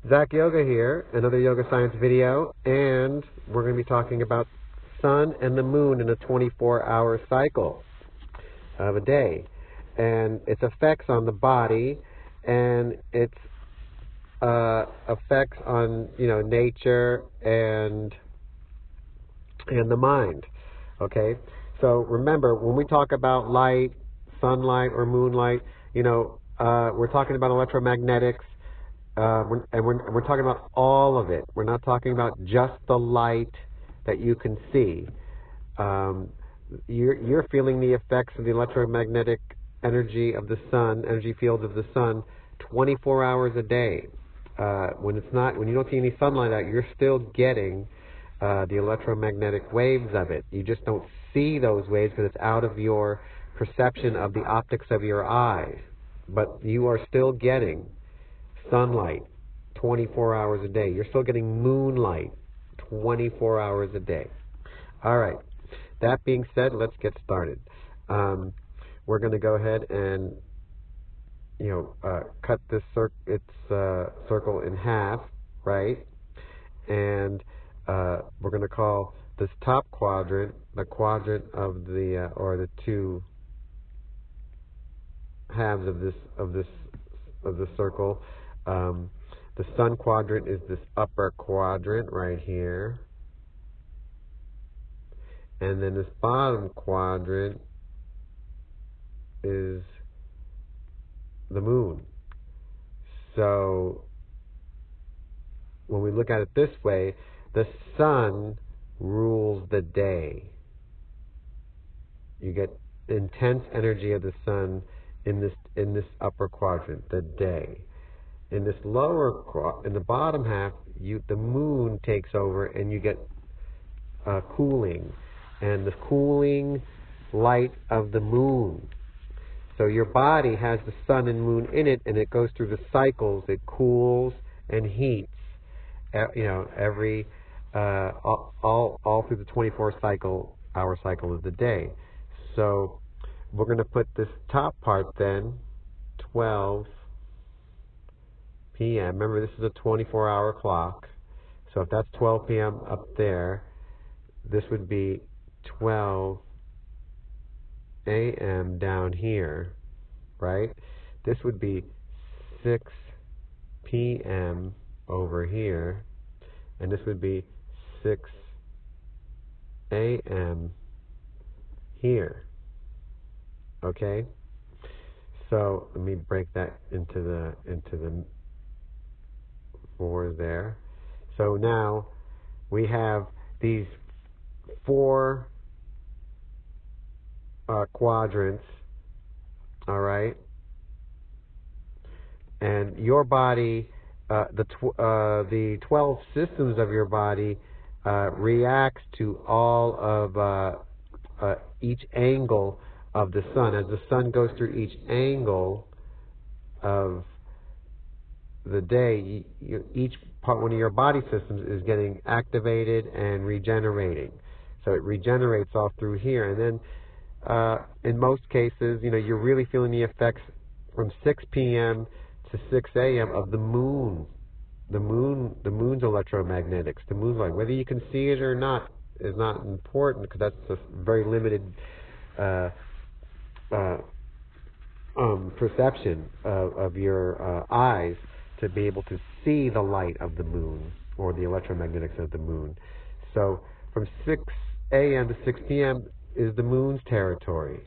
Zach Yoga here, another yoga science video, and we're going to be talking about sun and the moon in a 24-hour cycle of a day, and its effects on the body, and its effects on nature and the mind. Okay, so remember, when we talk about light, sunlight or moonlight, we're talking about electromagnetics. We're talking about all of it. We're not talking about just the light that you can see. You're feeling the effects of the electromagnetic energy of the sun, energy fields of the sun, 24 hours a day. When you don't see any sunlight out, you're still getting the electromagnetic waves of it. You just don't see those waves because it's out of your perception of the optics of your eyes. But you are still getting sunlight 24 hours a day. You're still getting moonlight 24 hours a day. All right. That being said, let's get started. We're going to go ahead and cut this circle in half, right? And we're going to call this top quadrant the quadrant of the or the two halves of the circle. The sun quadrant is this upper quadrant right here, and then this bottom quadrant is the moon. So when we look at it this way, the sun rules the day. You get intense energy of the sun in this upper quadrant, the day. In this in the bottom half, the moon takes over, and you get cooling, and the cooling light of the moon. So your body has the sun and moon in it, and it goes through the cycles. It cools and heats, every all through the 24-hour cycle of the day. So we're going to put this top part then, 12 p.m. Remember, this is a 24-hour clock. So if that's 12 p.m. up there, this would be 12 a.m. down here, right? This would be 6 p.m. over here, and this would be 6 a.m. here. Okay? So let me break that into the 4 there. So now we have these 4 quadrants, all right? And your body, the 12 systems of your body reacts to all of each angle of the sun. As the sun goes through each angle of the day, each one of your body systems is getting activated and regenerating. So it regenerates all through here. And then in most cases, you're really feeling the effects from 6 p.m. to 6 a.m. of the moon. The moon's electromagnetics. The moon's light. Whether you can see it or not is not important, because that's a very limited perception of your eyes to be able to see the light of the moon or the electromagnetics of the moon. So from 6 a.m. to 6 p.m. is the moon's territory.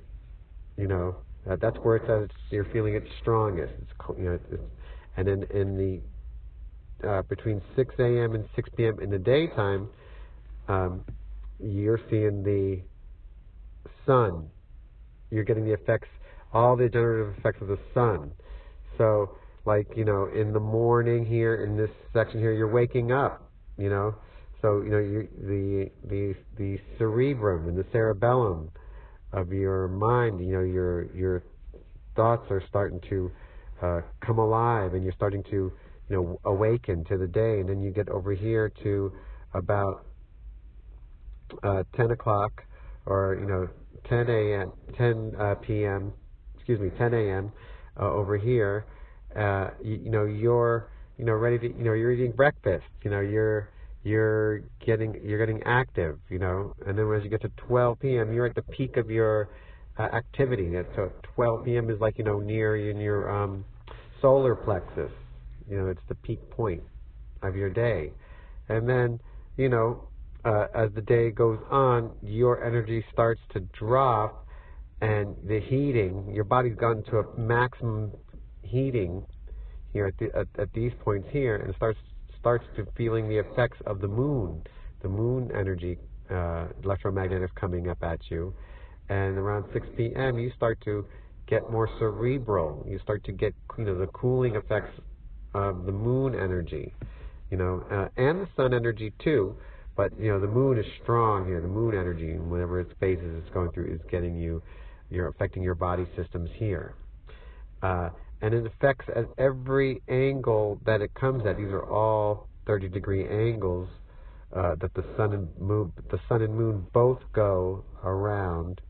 That's where it says you're feeling it strongest. And then in the between 6 a.m. and 6 p.m. in the daytime, you're seeing the sun. You're getting the effects, all the generative effects of the sun. So, like, in the morning here, in this section here, you're waking up, So, the cerebrum and the cerebellum of your mind, your thoughts are starting to come alive, and you're starting to, awaken to the day. And then you get over here to about 10 o'clock, or, 10 a.m. over here. Your ready to, you're eating breakfast, you're getting active, and then as you get to 12 p.m., you're at the peak of your activity. So 12 p.m. is like, near in your solar plexus. It's the peak point of your day. And then, as the day goes on, your energy starts to drop, and the heating, your body's gotten to a maximum heating here at these points here, and starts to feeling the effects of the moon energy, electromagnetics coming up at you. And around 6 p.m. you start to get more cerebral. You start to get, the cooling effects of the moon energy, and the sun energy too. But, the moon is strong here. The moon energy, whenever its phases it's going through, is getting you're affecting your body systems here. And it affects at every angle that it comes at. These are all 30-degree angles that the sun and moon both go around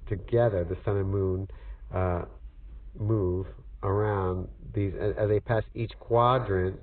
together. The sun and moon move around these as they pass each quadrant.